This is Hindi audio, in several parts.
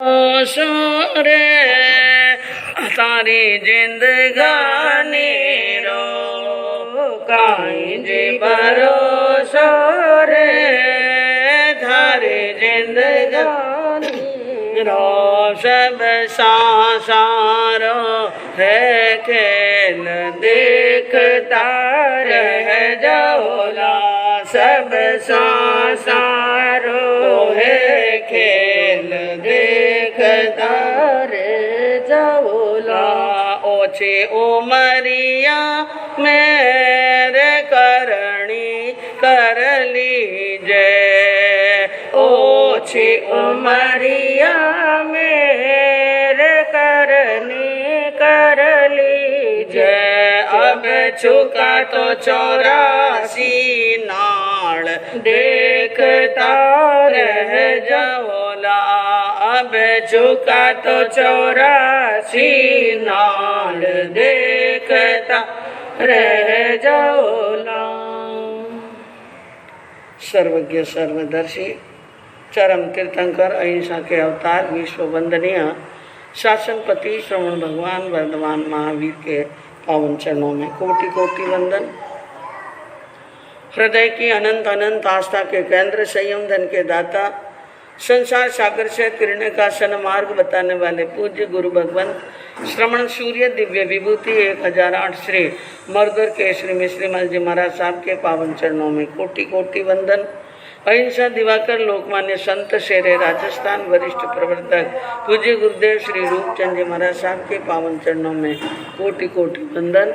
रे तारी जिंदगानी रो काई जी भरोसो रे थारी जिंदगानी रो सब संसारो है खेल देखता रह जाओला सब संसारो है खेल देखता रह जाओला ओछे उमरिया मेरे करणी कर लीजे ओछे उमरिया मेरे करनी कर लीजे अब चुका तो 84 नाल देखता रह जाओला अब चुका तो 84 नाल देखता रह जाओला। सर्वज्ञ सर्वदर्शी चरम तीर्थंकर अहिंसा के अवतार विश्व वंदनीय शासनपति श्रवण भगवान वर्धमान महावीर के पावन चरणों में कोटि कोटि वंदन। हृदय की अनंत अनंत आस्था के केंद्र, संयम धन के दाता, संसार सागर से किरणे का सन्मार्ग बताने वाले पूज्य गुरु भगवंत श्रवण सूर्य दिव्य विभूति 1008 श्री मर्दर के श्री मिश्रीमल जी महाराज साहब के पावन चरणों में कोटि कोटि वंदन। अहिंसा दिवाकर लोकमान्य संत शेरे राजस्थान वरिष्ठ प्रवर्तक पूज्य गुरुदेव श्री रूपचंद जी महाराज साहब के पावन चरणों में कोटि कोटि वंदन।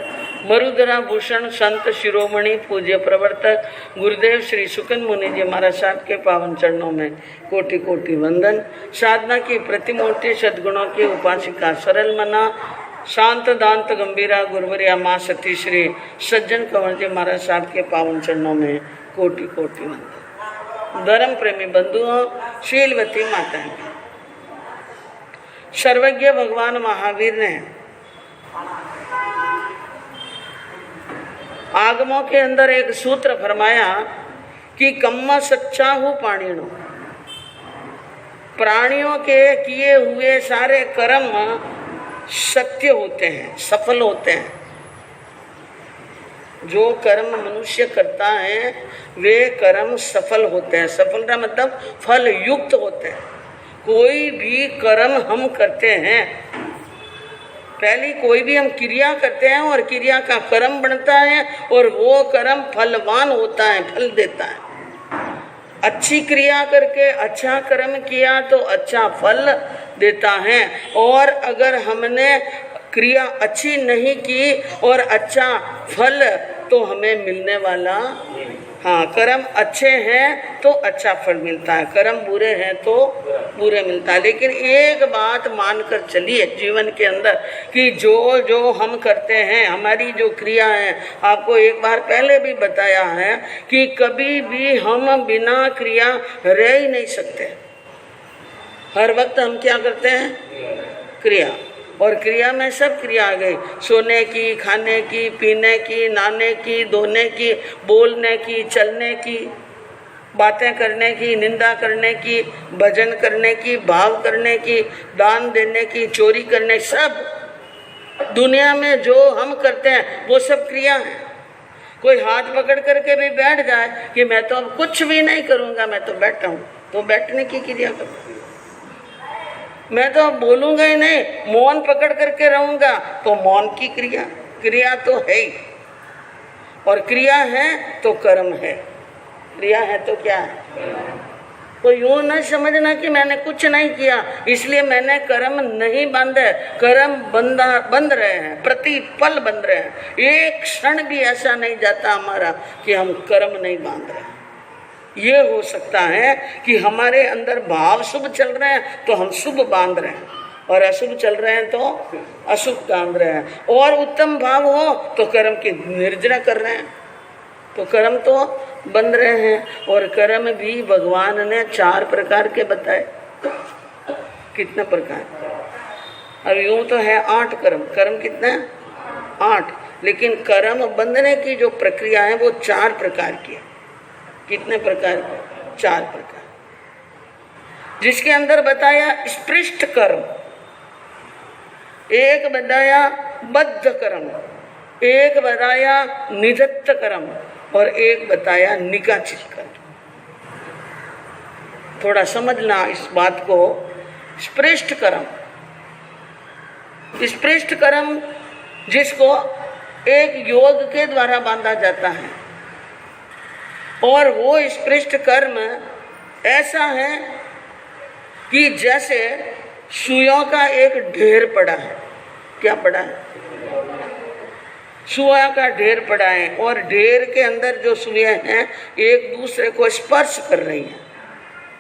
मरुधरा भूषण संत शिरोमणि पूज्य प्रवर्तक गुरुदेव श्री सुकन मुनि जी महाराज साहब के पावन चरणों में कोटि कोटि वंदन। साधना की प्रतिमूर्ति सद्गुणों की उपासिका सरल मना शांत दांत गंभीरा गुरुवरिया माँ सती श्री सज्जन कंवर जी महाराज साहब के पावन चरणों में कोटि कोटि वंदन। धर्म प्रेमी बंधुओं, शीलवती माताएं, सर्वज्ञ भगवान महावीर ने आगमों के अंदर एक सूत्र फरमाया कि कम्मा सच्चा हूँ पाणिणु। प्राणियों के किए हुए सारे कर्म सत्य होते हैं, सफल होते हैं। जो कर्म मनुष्य करता है वे कर्म सफल होते हैं। सफल का मतलब फल युक्त होते हैं। कोई भी कर्म हम करते हैं, पहली कोई भी हम क्रिया करते हैं और क्रिया का कर्म बनता है और वो कर्म फलवान होता है, फल देता है। अच्छी क्रिया करके अच्छा कर्म किया तो अच्छा फल देता है, और अगर हमने क्रिया अच्छी नहीं की और अच्छा फल तो हमें मिलने वाला, हाँ, कर्म अच्छे हैं तो अच्छा फल मिलता है, कर्म बुरे हैं तो बुरे मिलता है। लेकिन एक बात मानकर चलिए जीवन के अंदर कि जो जो हम करते हैं, हमारी जो क्रिया है, आपको एक बार पहले भी बताया है कि कभी भी हम बिना क्रिया रह ही नहीं सकते। हर वक्त हम क्या करते हैं? क्रिया। और क्रिया में सब क्रिया आ गई, सोने की, खाने की, पीने की, नहाने की, धोने की, बोलने की, चलने की, बातें करने की, निंदा करने की, भजन करने की, भाव करने की, दान देने की, चोरी करने, सब दुनिया में जो हम करते हैं वो सब क्रिया है। कोई हाथ पकड़ करके भी बैठ जाए कि मैं तो अब कुछ भी नहीं करूँगा, मैं तो बैठा हूँ, तो बैठने की क्रिया करूँ। मैं तो बोलूँगा ही नहीं, मौन पकड़ करके रहूँगा, तो मौन की क्रिया, क्रिया तो है ही। और क्रिया है तो कर्म है, क्रिया है तो क्या है? तो यूँ न समझना कि मैंने कुछ नहीं किया इसलिए मैंने कर्म नहीं बांधे। कर्म बंध रहे हैं, प्रतिपल बंध रहे हैं। एक क्षण भी ऐसा नहीं जाता हमारा कि हम कर्म नहीं बांध रहे। ये हो सकता है कि हमारे अंदर भाव शुभ चल रहे हैं तो हम शुभ बांध रहे हैं, और अशुभ चल रहे हैं तो अशुभ बांध रहे हैं, और उत्तम भाव हो तो कर्म की निर्जना कर रहे हैं, तो कर्म तो बंध रहे हैं। और कर्म भी भगवान ने 4 प्रकार के बताए। कितने प्रकार? अब यूँ तो है 8 कर्म। कर्म कितने? 8। लेकिन कर्म बंधने की जो प्रक्रिया है वो 4 प्रकार की है। कितने प्रकार की? 4 प्रकार। जिसके अंदर बताया स्पृष्ट कर्म, एक बताया बद्ध कर्म, एक बताया निधत्त कर्म और एक बताया निकाचित कर्म। थोड़ा समझना इस बात को। स्पृष्ट कर्म, स्पृष्ट कर्म जिसको एक योग के द्वारा बांधा जाता है, और वो स्पृष्ट कर्म ऐसा है कि जैसे सुइयों का एक ढेर पड़ा है। क्या पड़ा है? सुइयों का ढेर पड़ा है, और ढेर के अंदर जो सुइयां हैं एक दूसरे को स्पर्श कर रही हैं।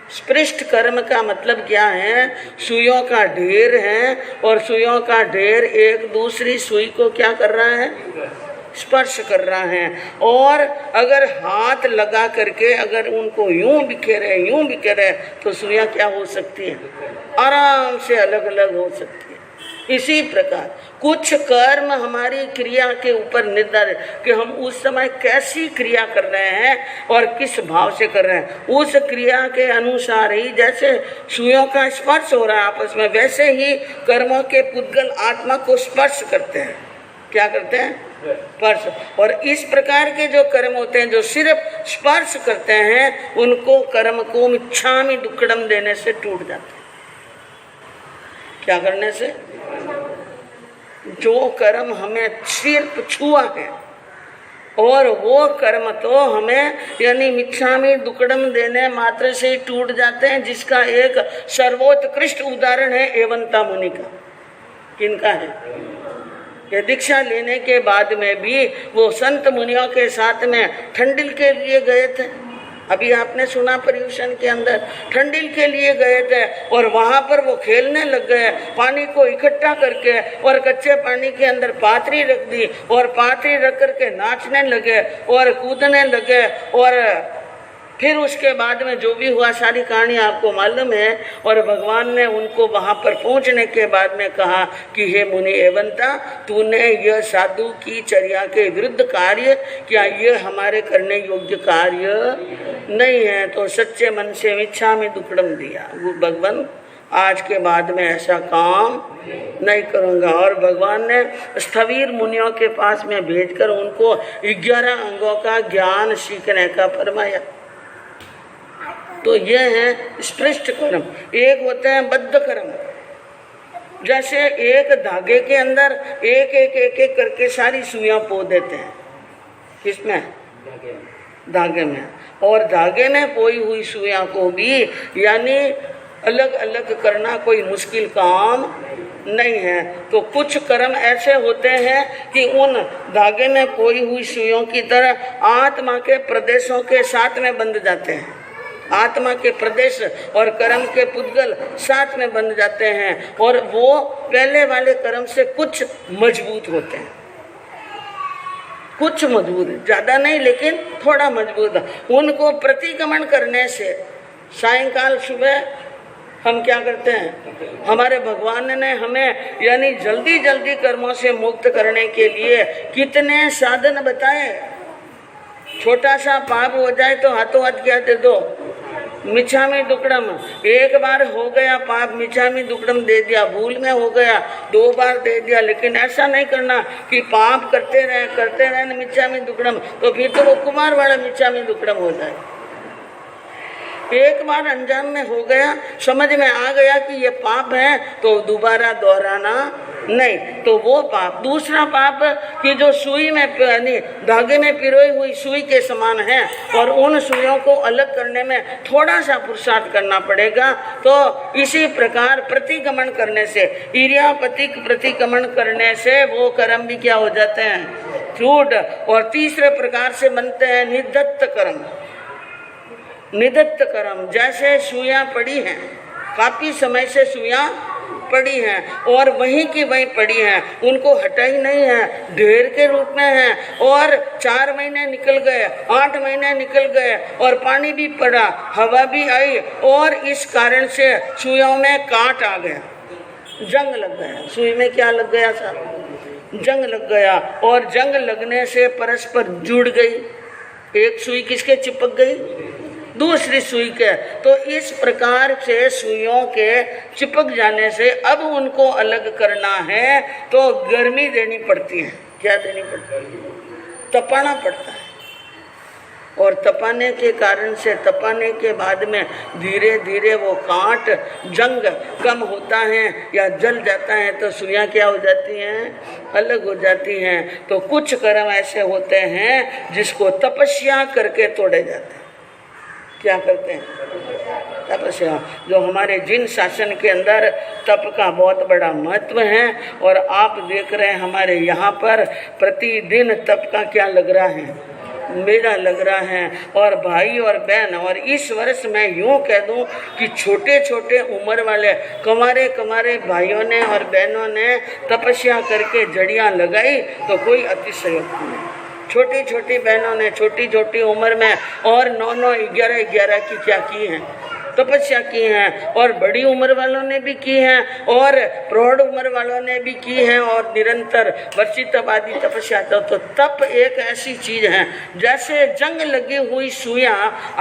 स्पृष्ट कर्म का मतलब क्या है? सुइयों का ढेर है, और सुइयों का ढेर एक दूसरी सुई को क्या कर रहा है? स्पर्श कर रहा है। और अगर हाथ लगा करके अगर उनको यूं बिखेरे तो सुइयां क्या हो सकती है? आराम से अलग अलग हो सकती है। इसी प्रकार कुछ कर्म हमारी क्रिया के ऊपर निर्धारित कि हम उस समय कैसी क्रिया कर रहे हैं और किस भाव से कर रहे हैं, उस क्रिया के अनुसार ही जैसे सुइयों का स्पर्श हो रहा है आपस में, वैसे ही कर्मों के पुद्गल आत्मा को स्पर्श करते हैं। क्या करते हैं? स्पर्श। और इस प्रकार के जो कर्म होते हैं जो सिर्फ स्पर्श करते हैं, उनको कर्म को मिच्छामि दुक्कडम देने से टूट जाते हैं। क्या करने से? जो कर्म हमें सिर्फ छुआ है, और वो कर्म तो हमें यानी मिच्छामि दुक्कडम देने मात्र से ही टूट जाते हैं, जिसका एक सर्वोत्कृष्ट उदाहरण है एवंता मुनि का। किनका है? ये दीक्षा लेने के बाद में भी वो संत मुनियों के साथ में ठंडिल के लिए गए थे। अभी आपने सुना पर्यूषण के अंदर ठंडिल के लिए गए थे, और वहाँ पर वो खेलने लग गए, पानी को इकट्ठा करके, और कच्चे पानी के अंदर पाथरी रख दी, और पाथरी रख करके नाचने लगे और कूदने लगे। और फिर उसके बाद में जो भी हुआ सारी कहानी आपको मालूम है। और भगवान ने उनको वहाँ पर पहुँचने के बाद में कहा कि हे मुनि एवंता, तूने यह साधु की चर्या के विरुद्ध कार्य क्या? यह हमारे करने योग्य कार्य नहीं है, तो सच्चे मन से मिच्छामि दुक्कडम दिया। भगवान आज के बाद में ऐसा काम नहीं करूँगा। और भगवान ने स्थवीर मुनियों के पास में भेजकर उनको 11 अंगों का ज्ञान सीखने का फरमाया। तो यह है स्पृष्ट कर्म। एक होते हैं बद्ध कर्म, जैसे एक धागे के अंदर एक एक एक एक करके सारी सुइयां पो देते हैं। किसमें? धागे में। और धागे में पोई हुई सुइयां को भी यानी अलग अलग करना कोई मुश्किल काम नहीं है। तो कुछ कर्म ऐसे होते हैं कि उन धागे में पोई हुई सुइयों की तरह आत्मा के प्रदेशों के साथ में बंध जाते हैं। आत्मा के प्रदेश और कर्म के पुद्गल साथ में बन जाते हैं, और वो पहले वाले कर्म से कुछ मजबूत होते हैं। कुछ मजबूत, ज़्यादा नहीं लेकिन थोड़ा मजबूत। उनको प्रतिक्रमण करने से सायंकाल सुबह हम क्या करते हैं? हमारे भगवान ने हमें यानी जल्दी जल्दी कर्मों से मुक्त करने के लिए कितने साधन बताए। छोटा सा पाप हो जाए तो हाथों हाथ क्या दे दो? मिच्छामि दुक्कडम। एक बार हो गया पाप, मिच्छामि दुक्कडम दे दिया। भूल में हो गया, 2 बार दे दिया। लेकिन ऐसा नहीं करना कि पाप करते रहे मिच्छामि दुक्कडम, तो फिर तो वो कुमार वाला मिच्छामि दुक्कडम हो जाए। एक बार अनजान में हो गया, समझ में आ गया कि ये पाप है, तो दोबारा दोहराना नहीं। तो वो पाप। दूसरा पाप कि जो सुई में यानी धागे में पिरोई हुई सुई के समान है, और उन सुइयों को अलग करने में थोड़ा सा पुरुषार्थ करना पड़ेगा। तो इसी प्रकार प्रतिक्रमण करने से, इरियापतिक प्रतिक्रमण करने से वो कर्म भी क्या हो जाते हैं? छूट। और तीसरे प्रकार से बनते हैं निधत्त कर्म। निधत्त कर्म, जैसे सुइयां पड़ी हैं, काफी समय से सुइयां पड़ी हैं और वहीं की वहीं पड़ी हैं, उनको हटाई नहीं है, ढेर के रूप में है। और 4 महीने निकल गए, 8 महीने निकल गए, और पानी भी पड़ा, हवा भी आई, और इस कारण से सुइयों में काट आ गया, जंग लग गया। सुई में क्या लग गया साहब? जंग लग गया। और जंग लगने से परस्पर जुड़ गई। एक सुई किसके चिपक गई? दूसरी सुई के। तो इस प्रकार से सुइयों के चिपक जाने से अब उनको अलग करना है तो गर्मी देनी पड़ती है। क्या देनी पड़ती है? तपाना पड़ता है। और तपाने के कारण से, तपाने के बाद में धीरे धीरे वो कांट जंग कम होता है या जल जाता है तो सुइयां क्या हो जाती हैं? अलग हो जाती हैं। तो कुछ कर्म ऐसे होते हैं जिसको तपस्या करके तोड़े जाते हैं। क्या करते हैं? तपस्या। जो हमारे जिन शासन के अंदर तप का बहुत बड़ा महत्व है, और आप देख रहे हैं हमारे यहाँ पर प्रतिदिन तप का क्या लग रहा है? मेला लग रहा है। और भाई और बहन, और इस वर्ष मैं यूँ कह दूं कि छोटे छोटे उम्र वाले कमारे कमारे भाइयों ने और बहनों ने तपस्या करके जड़ियाँ लगाई तो कोई अतिशयोक्ति नहीं। छोटी छोटी बहनों ने छोटी छोटी उम्र में और 9-9, 11-11 की क्या की हैं? तपस्या की हैं। और बड़ी उम्र वालों ने भी की हैं और प्रौढ़ उम्र वालों ने भी की हैं और निरंतर वर्षितवादी तपस्या। तो तप एक ऐसी चीज है जैसे जंग लगी हुई सुइयां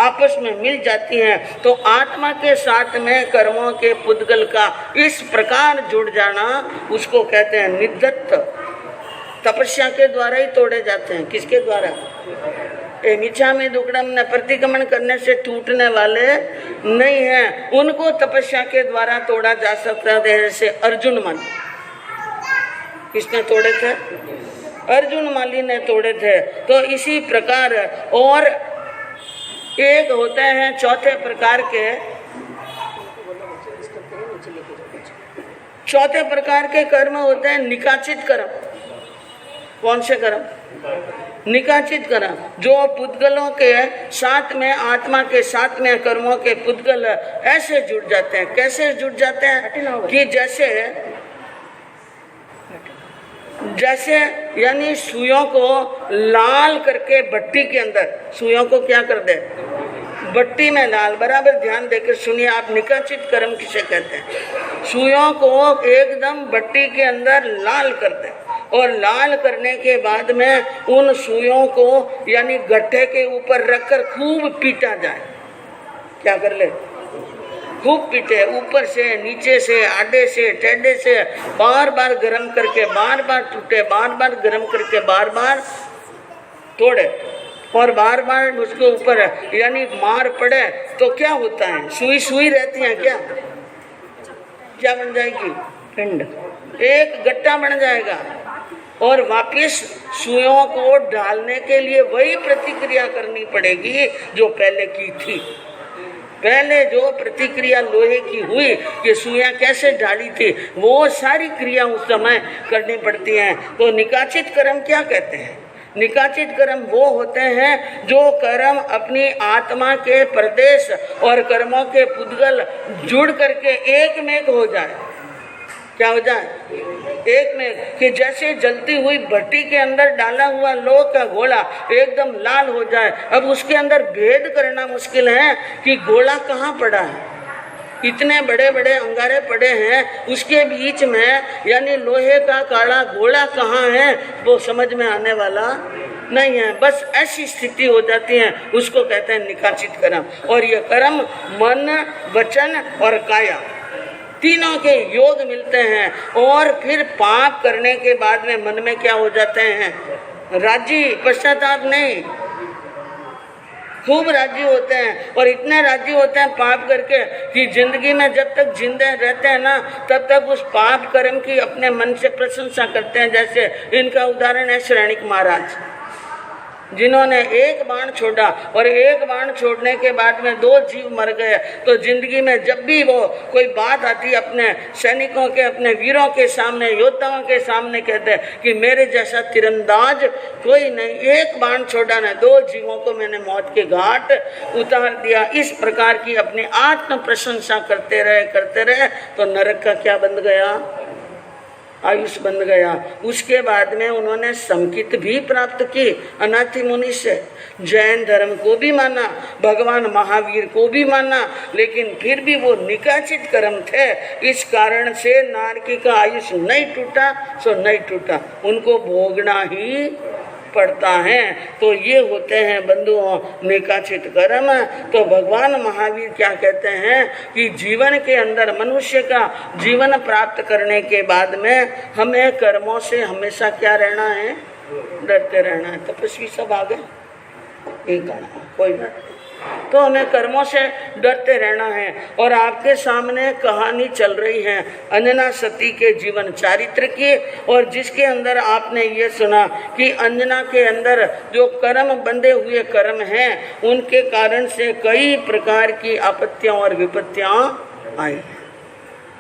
आपस में मिल जाती हैं तो आत्मा के साथ में कर्मों के पुद्गल का इस प्रकार जुड़ जाना उसको कहते हैं निधत्त। तपस्या के द्वारा ही तोड़े जाते हैं। किसके द्वारा? मिच्छा में दुक्कड़म न प्रतिक्रमण करने से टूटने वाले नहीं हैं, उनको तपस्या के द्वारा तोड़ा जा सकता है। जैसे अर्जुन माली, किसने तोड़े थे? अर्जुन माली ने तोड़े थे। तो इसी प्रकार और एक होते हैं चौथे प्रकार के, चौथे प्रकार के कर्म होते हैं निकाचित कर्म। कौन से कर्म? निकाचित कर्म, जो पुद्गलों के साथ में, आत्मा के साथ में कर्मों के पुद्गल ऐसे जुड़ जाते हैं। कैसे जुड़ जाते हैं कि जैसे यानी सुइयों को लाल करके भट्टी के अंदर, सुइयों को क्या कर दे? भट्टी में लाल। बराबर ध्यान देकर सुनिए आप, निकाचित कर्म किसे कहते हैं? सुइयों को एकदम भट्टी के अंदर लाल कर दे और लाल करने के बाद में उन सुइयों को यानी गट्ठे के ऊपर रखकर खूब पीटा जाए। क्या कर ले? खूब पीटे, ऊपर से, नीचे से, आड़े से, टेढ़े से, बार बार गर्म करके, बार बार टूटे, बार बार गर्म करके, बार बार तोड़े और बार बार उसके ऊपर यानी मार पड़े तो क्या होता है? सुई सुई रहती है। क्या क्या बन जाएगी? पिंड, एक गट्टा बन जाएगा। और वापिस सुइयों को डालने के लिए वही प्रतिक्रिया करनी पड़ेगी जो पहले की थी। पहले जो प्रतिक्रिया लोहे की हुई कि सुइयां कैसे डाली थी, वो सारी क्रिया उस समय करनी पड़ती हैं। तो निकाचित कर्म क्या कहते हैं? निकाचित कर्म वो होते हैं जो कर्म अपनी आत्मा के प्रदेश और कर्मों के पुद्गल जुड़ करके एक में हो जाए। क्या हो जाए? एक में, कि जैसे जलती हुई भट्टी के अंदर डाला हुआ लोह का गोला एकदम लाल हो जाए। अब उसके अंदर भेद करना मुश्किल है कि गोला कहाँ पड़ा है। इतने बड़े बड़े अंगारे पड़े हैं, उसके बीच में यानी लोहे का काला गोला कहाँ है वो समझ में आने वाला नहीं है। बस ऐसी स्थिति हो जाती है, उसको कहते हैं निकाचित कर्म। और ये कर्म मन, वचन और काया तीनों के योग मिलते हैं। और फिर पाप करने के बाद में मन में क्या हो जाते हैं? राजी, पश्चाताप नहीं, खूब राजी होते हैं। और इतने राजी होते हैं पाप करके कि जिंदगी में जब तक जिंदे रहते हैं ना तब तक उस पाप कर्म की अपने मन से प्रशंसा करते हैं। जैसे इनका उदाहरण है श्रेणिक महाराज, जिन्होंने एक बाण छोड़ा और एक बाण छोड़ने के बाद में 2 जीव मर गए। तो जिंदगी में जब भी वो कोई बात आती अपने सैनिकों के, अपने वीरों के सामने, योद्धाओं के सामने कहते हैं कि मेरे जैसा तीरंदाज कोई नहीं, एक बाण छोड़ा ना 2 जीवों को मैंने मौत के घाट उतार दिया। इस प्रकार की अपनी आत्म प्रशंसा करते रहे तो नरक का क्या बन गया? आयुष बन गया। उसके बाद में उन्होंने समकित भी प्राप्त की अनाथि मुनि से, जैन धर्म को भी माना, भगवान महावीर को भी माना, लेकिन फिर भी वो निकाचित कर्म थे। इस कारण से नारकी का आयुष नहीं टूटा, सो नहीं टूटा, उनको भोगना ही पड़ता है तो ये होते हैं बंधुओं निकाचित कर्म। तो भगवान महावीर क्या कहते हैं कि जीवन के अंदर मनुष्य का जीवन प्राप्त करने के बाद में हमें कर्मों से हमेशा क्या रहना है, डरते रहना है। तपस्वी सब आ गए, एक कोई बात, तो हमें कर्मों से डरते रहना है। और आपके सामने कहानी चल रही है अंजना सती के जीवन चारित्र की, और जिसके अंदर आपने ये सुना कि अंजना के अंदर जो कर्म बंधे हुए कर्म हैं उनके कारण से कई प्रकार की आपत्तियां और विपत्तियां आई,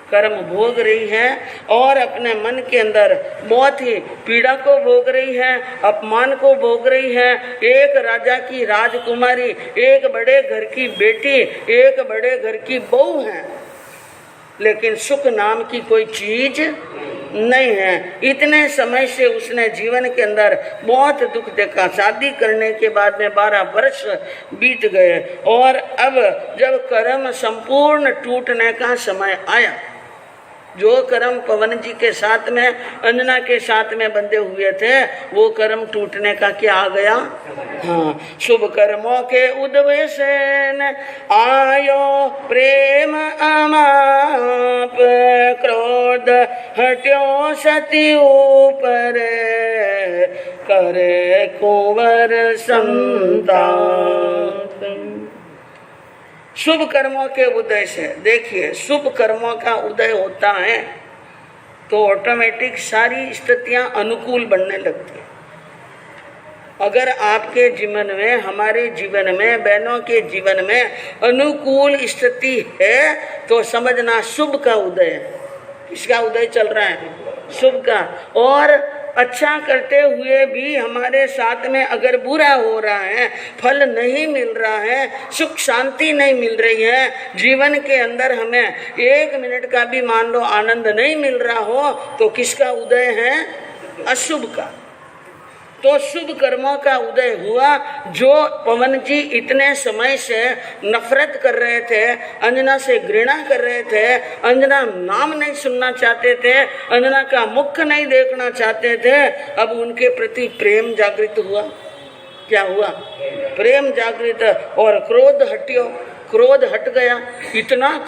कर्म भोग रही है और अपने मन के अंदर बहुत ही पीड़ा को भोग रही है, अपमान को भोग रही है। एक राजा की राजकुमारी, एक बड़े घर की बेटी, एक बड़े घर की बहू है, लेकिन सुख नाम की कोई चीज नहीं है। इतने समय से उसने जीवन के अंदर बहुत दुख देखा। शादी करने के बाद में 12 वर्ष बीत गए और अब जब कर्म संपूर्ण टूटने का समय आया, जो कर्म पवन जी के साथ में अंजना के साथ में बंधे हुए थे वो कर्म टूटने का क्या आ गया। हाँ, शुभ कर्मों के उदय से आयो प्रेम अमाप, क्रोध हट्यो सती ऊपर, करे कुंवर संताप। शुभ कर्मों के उदय से, देखिए शुभ कर्मों का उदय होता है तो ऑटोमेटिक सारी स्थितियां अनुकूल बनने लगती हैं। अगर आपके जीवन में, हमारे जीवन में, बहनों के जीवन में अनुकूल स्थिति है तो समझना शुभ का उदय है। किसका उदय चल रहा है? शुभ का। और अच्छा करते हुए भी हमारे साथ में अगर बुरा हो रहा है, फल नहीं मिल रहा है, सुख शांति नहीं मिल रही है, जीवन के अंदर हमें 1 मिनट का भी मान लो आनंद नहीं मिल रहा हो, तो किसका उदय है? अशुभ का। तो शुभ कर्मों का उदय हुआ। जो पवन जी इतने समय से नफरत कर रहे थे, अंजना से घृणा कर रहे थे, अंजना नाम नहीं सुनना चाहते थे, अंजना का मुख नहीं देखना चाहते थे, अब उनके प्रति प्रेम जागृत हुआ। क्या हुआ? प्रेम जागृत। और क्रोध हटियो, क्रोध हट गया। इतना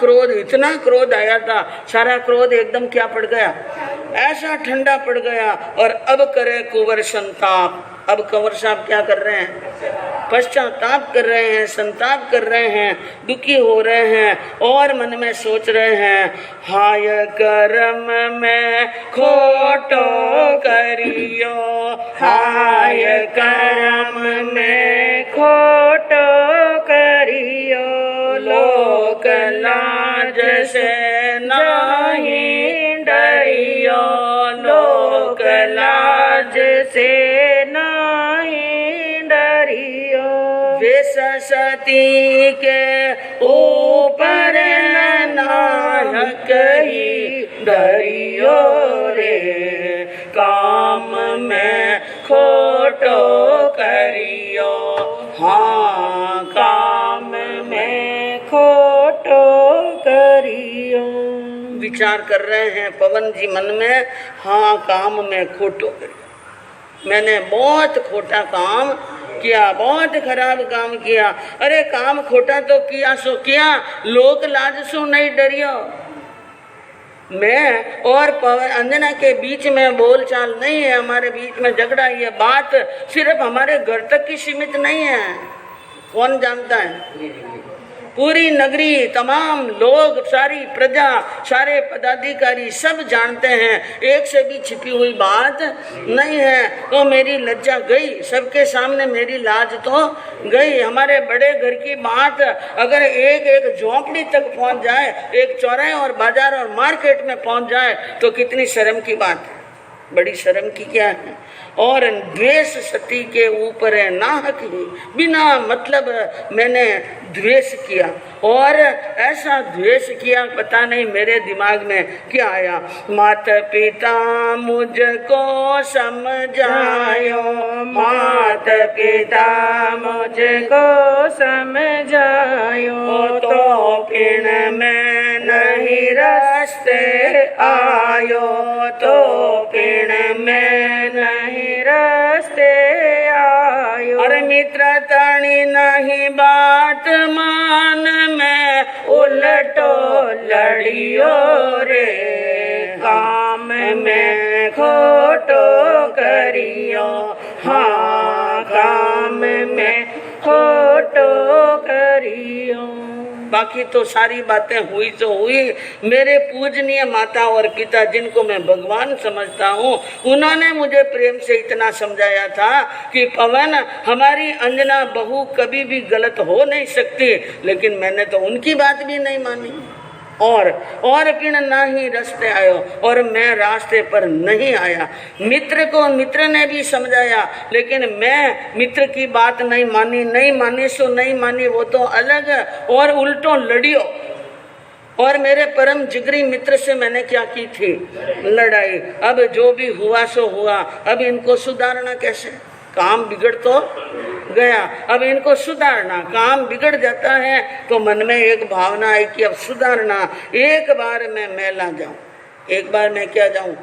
क्रोध आया था, सारा क्रोध एकदम क्या पड़ गया? ऐसा ठंडा पड़ गया। और अब करे कुंवर संताप। अब कंवर साहब क्या कर रहे हैं? पश्चाताप कर रहे हैं, संताप कर रहे हैं, दुखी हो रहे हैं और मन में सोच रहे हैं, हाय कर्म में खोटो करियो, हाय कर्म में खोटो करियो, लोक लाज से नहीं डरियो, लोक लाज से नहीं डरियो, वेश सती के ऊपर नायक ही डरियो रे, काम में खोटो करियो, हाँ काम में खोटो करियो। विचार कर रहे हैं पवन जी मन में, हाँ काम में खोटो करियो। मैंने बहुत खोटा काम किया, बहुत खराब काम किया। अरे काम खोटा तो किया सो किया, लोक लाज सो नहीं डरियो। मैं और अंजना के बीच में बोलचाल नहीं है, हमारे बीच में झगड़ा। ये बात सिर्फ हमारे घर तक की सीमित नहीं है। कौन जानता है? पूरी नगरी, तमाम लोग, सारी प्रजा, सारे पदाधिकारी सब जानते हैं। एक से भी छिपी हुई बात नहीं है। तो मेरी लज्जा गई, सबके सामने मेरी लाज तो गई। हमारे बड़े घर की बात अगर एक एक झोंपड़ी तक पहुंच जाए, एक चौराहे और बाजार और मार्केट में पहुंच जाए तो कितनी शर्म की बात है। बड़ी शर्म की क्या है। और द्वेष सती के ऊपर है, नाहक ही बिना मतलब मैंने द्वेष किया। और ऐसा द्वेष किया, पता नहीं मेरे दिमाग में क्या आया। माता पिता मुझको समझायो, माता पिता मुझको समझायो, तो पिण में नहीं रास्ते आयो, तो पिण में नहीं रास्ते मित्र तणी नहीं बात मान में उलटो लड़ियो रे, काम में खोटो करियो, हाँ काम में खोटो करियो। बाकी तो सारी बातें हुई तो हुई। मेरे पूजनीय माता और पिता जिनको मैं भगवान समझता हूँ, उन्होंने मुझे प्रेम से इतना समझाया था कि पवन, हमारी अंजना बहू कभी भी गलत हो नहीं सकती, लेकिन मैंने तो उनकी बात भी नहीं मानी और फिर ना ही रास्ते आयो और मैं रास्ते पर नहीं आया। मित्र को मित्र ने भी समझाया, लेकिन मैं मित्र की बात नहीं मानी सो नहीं मानी, वो तो अलग और उल्टो लड़ियो। और मेरे परम जिगरी मित्र से मैंने क्या की थी? लड़ाई। अब जो भी हुआ सो हुआ, अब इनको सुधारना कैसे? काम बिगड़ तो गया, अब इनको सुधारना। काम बिगड़ जाता है तो मन में एक भावना आई कि अब सुधारना। एक बार मैं महल आ जाऊं, एक बार मैं क्या जाऊं?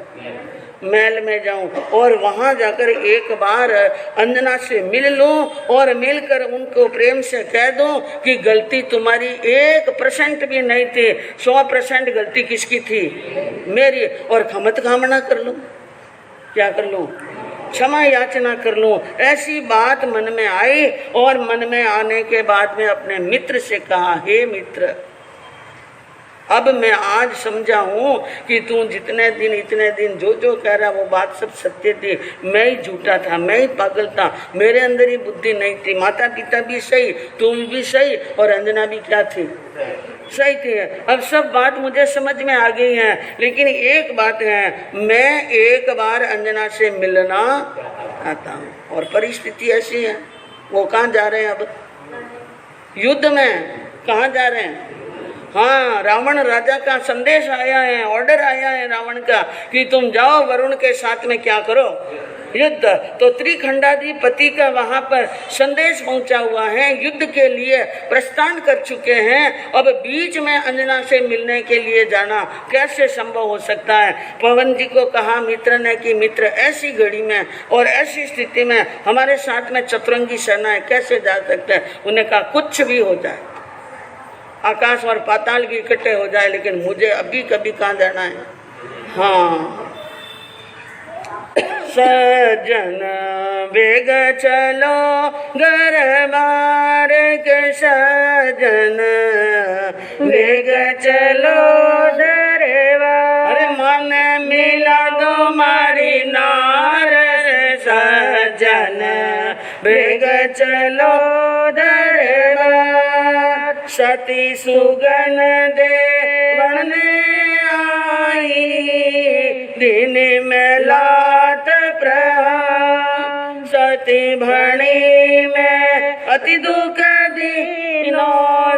महल में जाऊं और वहां जाकर एक बार अंजना से मिल लूं और मिलकर उनको प्रेम से कह दूं कि गलती तुम्हारी 1% भी नहीं थी, 100% गलती किसकी थी? मेरी। और खमत कामना कर लूं, क्या कर लूं? क्षमा याचना कर लूं। ऐसी बात मन में आई और मन में आने के बाद में अपने मित्र से कहा, हे मित्र, अब मैं आज समझा हूँ कि तू इतने दिन जो कह रहा वो बात सब सत्य थी। मैं ही झूठा था, मैं ही पागल था, मेरे अंदर ही बुद्धि नहीं थी। माता पिता भी सही, तुम भी सही और अंजना भी क्या थी? सही थी। अब सब बात मुझे समझ में आ गई है, लेकिन एक बात है, मैं एक बार अंजना से मिलना आता हूँ और परिस्थिति ऐसी है। वो कहाँ जा रहे हैं? अब युद्ध में कहाँ जा रहे हैं? हाँ, रावण राजा का संदेश आया है, ऑर्डर आया है रावण का कि तुम जाओ वरुण के साथ में क्या करो? युद्ध। तो त्रिखंडाधिपति का वहां पर संदेश पहुंचा हुआ है, युद्ध के लिए प्रस्थान कर चुके हैं। अब बीच में अंजना से मिलने के लिए जाना कैसे संभव हो सकता है? पवन जी को कहा मित्र ने कि मित्र, ऐसी घड़ी में और ऐसी स्थिति में हमारे साथ में चतुरंगी सेना है, कैसे जा सकते हैं? उन्हें कहा कुछ भी हो जाए, आकाश और पाताल भी इकट्ठे हो जाए, लेकिन मुझे अभी कभी कहाँ जाना है? हाँ, सजन बेग चलो घर बार के, सजन बेग चलो दरबार, अरे मन मिला दो मारी नार, सजन बेग चलो दरबार, सती सुगन देवन आई, दिन में लात प्रहार, सती भणी में अति दुख दीनो,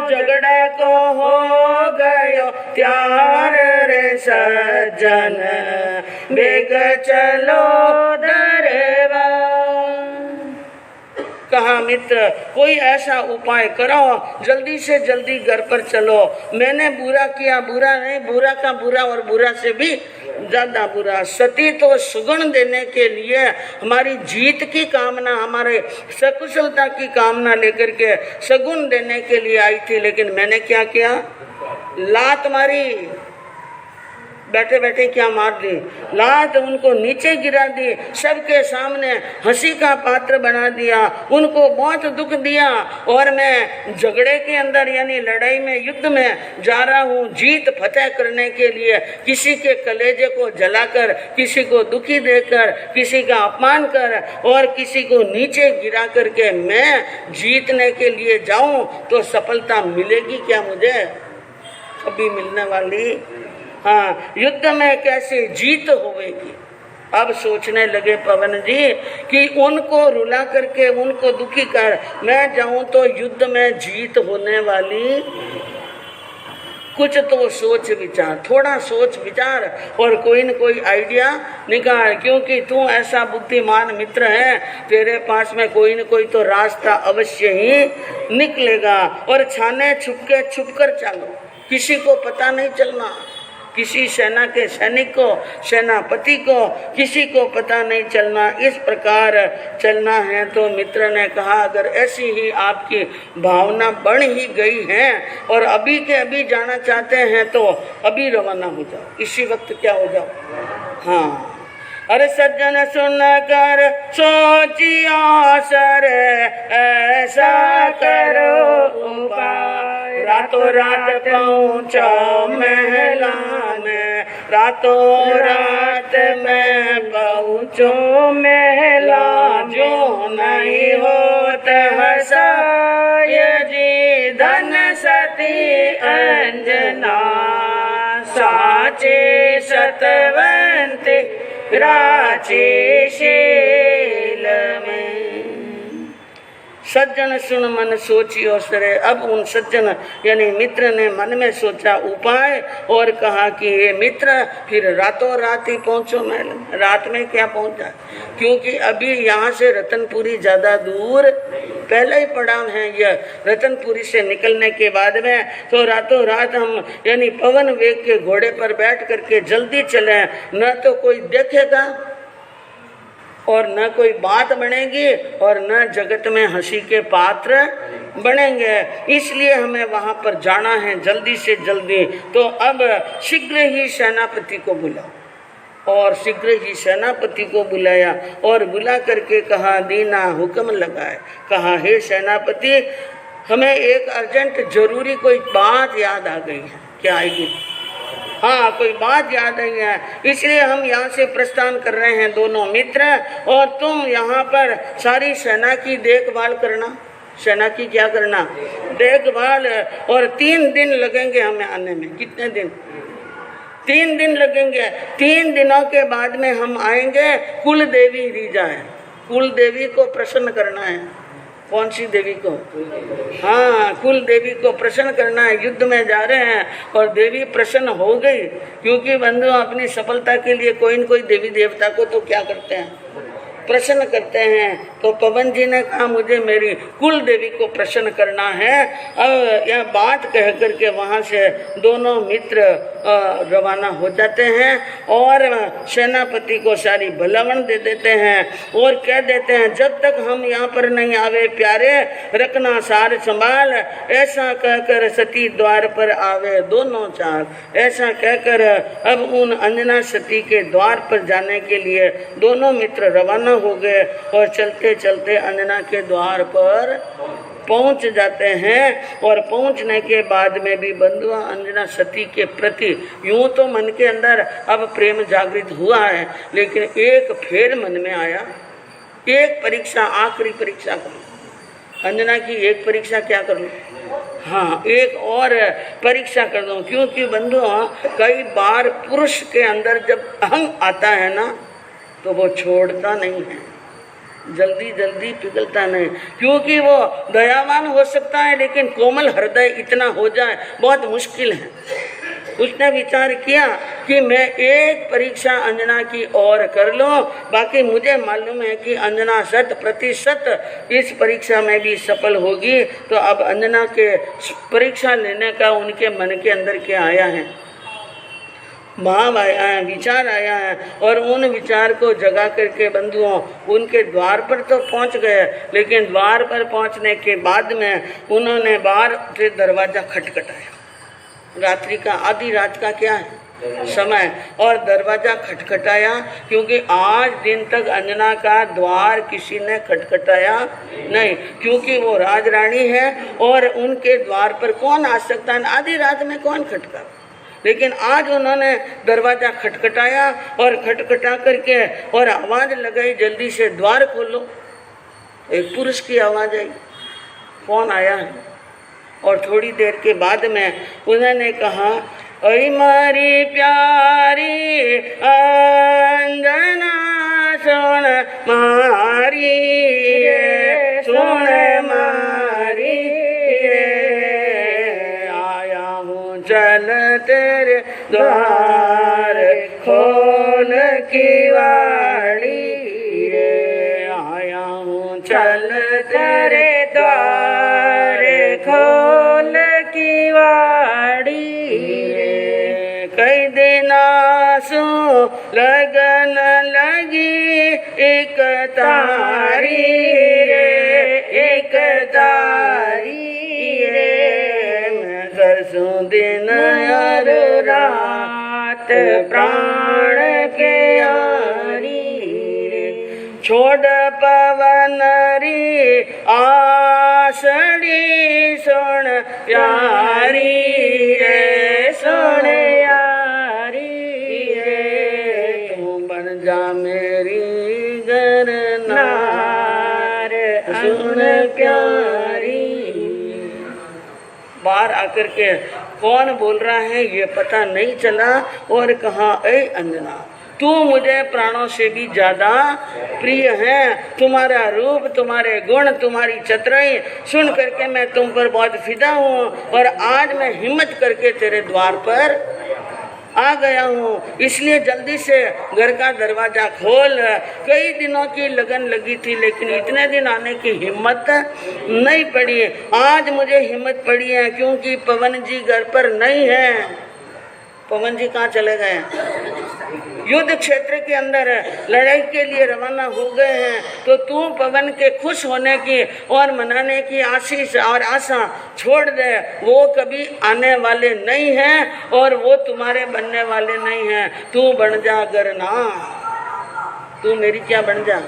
झगड़ा को हो गयो त्यार रे, सज्जन बेग चलो दरबार। कहा मित्र, कोई ऐसा उपाय करो, जल्दी से जल्दी घर पर चलो। मैंने बुरा किया, बुरा नहीं, बुरा का बुरा और बुरा से भी ज्यादा बुरा। सती तो सुगुण देने के लिए, हमारी जीत की कामना, हमारे सकुशलता की कामना लेकर के सगुण देने के लिए आई थी, लेकिन मैंने क्या किया? लात मारी। बैठे बैठे क्या मार दी? लात उनको नीचे गिरा दी, सबके सामने हंसी का पात्र बना दिया, उनको बहुत दुख दिया। और मैं झगड़े के अंदर यानी लड़ाई में, युद्ध में जा रहा हूँ जीत फतेह करने के लिए। किसी के कलेजे को जलाकर, किसी को दुखी देकर, किसी का अपमान कर और किसी को नीचे गिरा करके मैं जीतने के लिए जाऊं तो सफलता मिलेगी क्या मुझे? कभी मिलने वाली? हाँ, युद्ध में कैसे जीत होगी? अब सोचने लगे पवन जी कि उनको रुला करके, उनको दुखी कर मैं जाऊं तो युद्ध में जीत होने वाली? कुछ तो सोच विचार, थोड़ा सोच विचार और कोई न कोई आइडिया निकाल, क्योंकि तू ऐसा बुद्धिमान मित्र है, तेरे पास में कोई न कोई तो रास्ता अवश्य ही निकलेगा। और छाने छुप कर चलो, किसी को पता नहीं चलना किसी सेना के सैनिक को, सेनापति को, किसी को पता नहीं चलना, इस प्रकार चलना है। तो मित्र ने कहा अगर ऐसी ही आपकी भावना बढ़ ही गई है और अभी के अभी जाना चाहते हैं तो अभी रवाना हो जाओ, इसी वक्त क्या हो जाओ। हाँ, अरे सज्जन सुन कर सोचियो सर ऐसा करो उपाय, रातों रात पहुँचो महला में, रातों रात में पहुँचो महला, जो नहीं होत हसाय जी धन सती अंजना, साचे सतवंती राचे शील में। सज्जन सुन मन सोचियो सरे। अब उन सज्जन यानी मित्र ने मन में सोचा उपाय और कहा कि ये मित्र फिर रातों रात ही पहुंचो महल में। रात में क्या पहुंचा, क्योंकि अभी यहाँ से रतनपुरी ज़्यादा दूर पहले ही पड़ाव है। यह रतनपुरी से निकलने के बाद में तो रातों रात हम यानी पवन वेग के घोड़े पर बैठ करके जल्दी चले, न तो कोई देखेगा और न कोई बात बनेगी और न जगत में हंसी के पात्र बनेंगे। इसलिए हमें वहाँ पर जाना है जल्दी से जल्दी। तो अब शीघ्र ही सेनापति को बुलाओ, और शीघ्र ही सेनापति को बुलाया और बुला करके कहा दीना हुक्म लगाए। कहा हे सेनापति, हमें एक अर्जेंट जरूरी कोई बात याद आ गई है। क्या आएगी? हाँ, कोई बात याद आई है, इसलिए हम यहाँ से प्रस्थान कर रहे हैं दोनों मित्र, और तुम यहाँ पर सारी सेना की देखभाल करना। सेना की क्या करना? देखभाल। और 3 दिन लगेंगे हमें आने में। कितने दिन? 3 दिन लगेंगे। 3 दिनों के बाद में हम आएंगे। कुल देवी रीजा है, कुल देवी को प्रसन्न करना है। कौन सी देवी को? हाँ, कुल देवी को प्रसन्न करना है। युद्ध में जा रहे हैं और देवी प्रसन्न हो गई, क्योंकि बंधु अपनी सफलता के लिए कोई न कोई देवी देवता को तो क्या करते हैं? प्रसन्न करते हैं। तो पवन जी ने कहा मुझे मेरी कुल देवी को प्रसन्न करना है। अब यह बात कह करके वहाँ से दोनों मित्र रवाना हो जाते हैं और सेनापति को सारी भलावण दे देते हैं और कह देते हैं जब तक हम यहाँ पर नहीं आवे प्यारे, रखना सार संभाल। ऐसा कहकर सती द्वार पर आवे दोनों चाल। ऐसा कहकर अब उन अंजना सती के द्वार पर जाने के लिए दोनों मित्र रवाना हो गए और चलते चलते अंजना के द्वार पर पहुंच जाते हैं। और पहुंचने के बाद में भी बंधुआ अंजना सती के प्रति यूं तो मन के अंदर अब प्रेम जागृत हुआ है, लेकिन एक फेर मन में आया, एक परीक्षा, आखिरी परीक्षा करूं अंजना की, एक परीक्षा क्या कर लूं? हाँ, एक और परीक्षा कर दूं, क्योंकि बंधुआ कई बार पुरुष के अंदर जब अहं आता है ना तो वो छोड़ता नहीं है, जल्दी जल्दी पिघलता नहीं, क्योंकि वो दयावान हो सकता है लेकिन कोमल हृदय इतना हो जाए बहुत मुश्किल है। उसने विचार किया कि मैं एक परीक्षा अंजना की और कर लूं, बाकी मुझे मालूम है कि अंजना 100% इस परीक्षा में भी सफल होगी। तो अब अंजना के परीक्षा लेने का उनके मन के अंदर क्या आया है? भाव आया है, विचार आया है, और उन विचार को जगा करके बंधुओं उनके द्वार पर तो पहुंच गए, लेकिन द्वार पर पहुंचने के बाद में उन्होंने बाहर से दरवाज़ा खटखटाया। रात्रि का, आधी रात का क्या है समय, और दरवाज़ा खटखटाया, क्योंकि आज दिन तक अंजना का द्वार किसी ने खटखटाया नहीं, क्योंकि वो राजरानी है और उनके द्वार पर कौन आ सकता है? आधी रात में कौन खटका? लेकिन आज उन्होंने दरवाज़ा खटखटाया और खटखटा करके और आवाज़ लगाई जल्दी से द्वार खोलो। एक पुरुष की आवाज़ आई, कौन आया है? और थोड़ी देर के बाद में उन्होंने कहा ऐ मारी प्यारी अंजना सुन मारी, सुन मारी, आया हूँ चल तेरे द्वार खोल की वाड़ी रे, आया हूँ चल तेरे द्वार खोल की वाड़ी रे, कई दे लगन लगी एक तारी रे, एक तारी रे। मैं करसूं दिन और रात प्राण के यारी रे। छोड़ पवन री आसड़ी सुन प्यारी रे, सुन यारी रे। तू बन जा मेरी गरनार सुन प्यारी। बाहर आकर के कौन बोल रहा है ये पता नहीं चला और कहा, ऐ अंजना तू मुझे प्राणों से भी ज्यादा प्रिय है। तुम्हारा रूप, तुम्हारे गुण, तुम्हारी चतुराई सुन करके मैं तुम पर बहुत फिदा हूँ और आज मैं हिम्मत करके तेरे द्वार पर आ गया हूँ। इसलिए जल्दी से घर का दरवाजा खोल। कई दिनों की लगन लगी थी लेकिन इतने दिन आने की हिम्मत नहीं पड़ी। आज मुझे हिम्मत पड़ी है क्योंकि पवन जी घर पर नहीं है। पवन जी कहाँ चले गए? युद्ध क्षेत्र के अंदर लड़ाई के लिए रवाना हो गए हैं। तो तू पवन के खुश होने की और मनाने की आशीष और आशा छोड़ दे। वो कभी आने वाले नहीं हैं और वो तुम्हारे बनने वाले नहीं हैं। तू बन जा गरना, तू मेरी क्या बन जा,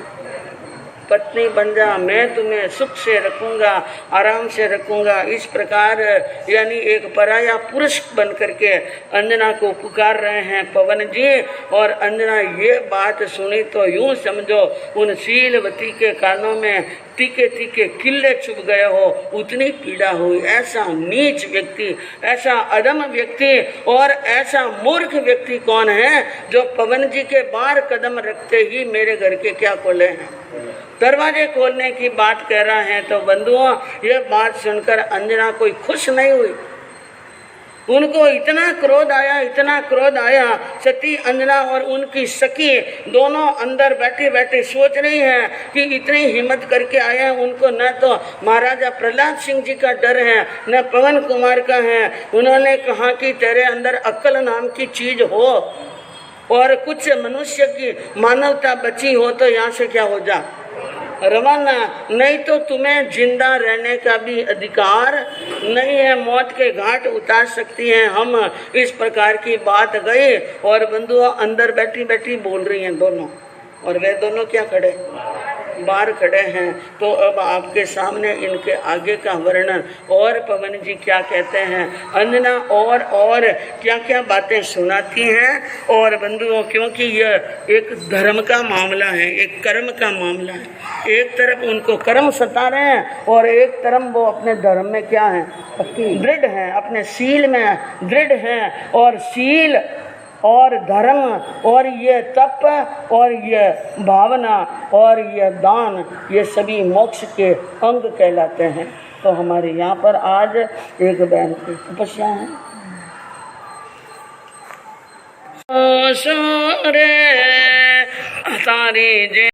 पत्नी बन जा। मैं तुम्हें सुख से रखूंगा, आराम से रखूंगा। इस प्रकार यानी एक पराया पुरुष बन करके अंजना को पुकार रहे हैं पवन जी। और अंजना ये बात सुनी तो यूं समझो उन शीलवती के कानों में तीखे तीखे किल्ले चुभ गए हो, उतनी पीड़ा हुई। ऐसा नीच व्यक्ति, ऐसा अधम व्यक्ति और ऐसा मूर्ख व्यक्ति कौन है जो पवन जी के बाहर कदम रखते ही मेरे घर के क्या खोले हैं, दरवाजे खोलने की बात कह रहा है। तो बंधुओं ये बात सुनकर अंजना कोई खुश नहीं हुई। उनको इतना क्रोध आया, इतना क्रोध आया। सती अंजना और उनकी सखी दोनों अंदर बैठी बैठी सोच रही हैं कि इतनी हिम्मत करके आए हैं। उनको न तो महाराजा प्रहलाद सिंह जी का डर है न पवन कुमार का है। उन्होंने कहा कि तेरे अंदर अक्ल नाम की चीज हो और कुछ मनुष्य की मानवता बची हो तो यहाँ से क्या हो जा रवाना, नहीं तो तुम्हें जिंदा रहने का भी अधिकार नहीं है। मौत के घाट उतार सकती हैं हम। इस प्रकार की बात गई और बंधुओं अंदर बैठी बैठी बोल रही हैं दोनों, और वे दोनों क्या खड़े बाहर खड़े हैं। तो अब आपके सामने इनके आगे का वर्णन और पवन जी क्या कहते हैं, अंजना और क्या क्या बातें सुनाती हैं। और बंधुओं क्योंकि यह एक धर्म का मामला है, एक कर्म का मामला है। एक तरफ उनको कर्म सता रहे हैं और एक तरफ वो अपने धर्म में क्या है, दृढ़ हैं, अपने शील में दृढ़ हैं। और शील और धर्म और ये तप और ये भावना और ये दान, ये सभी मोक्ष के अंग कहलाते हैं। तो हमारे यहाँ पर आज एक बहन की तपस्या है। तारी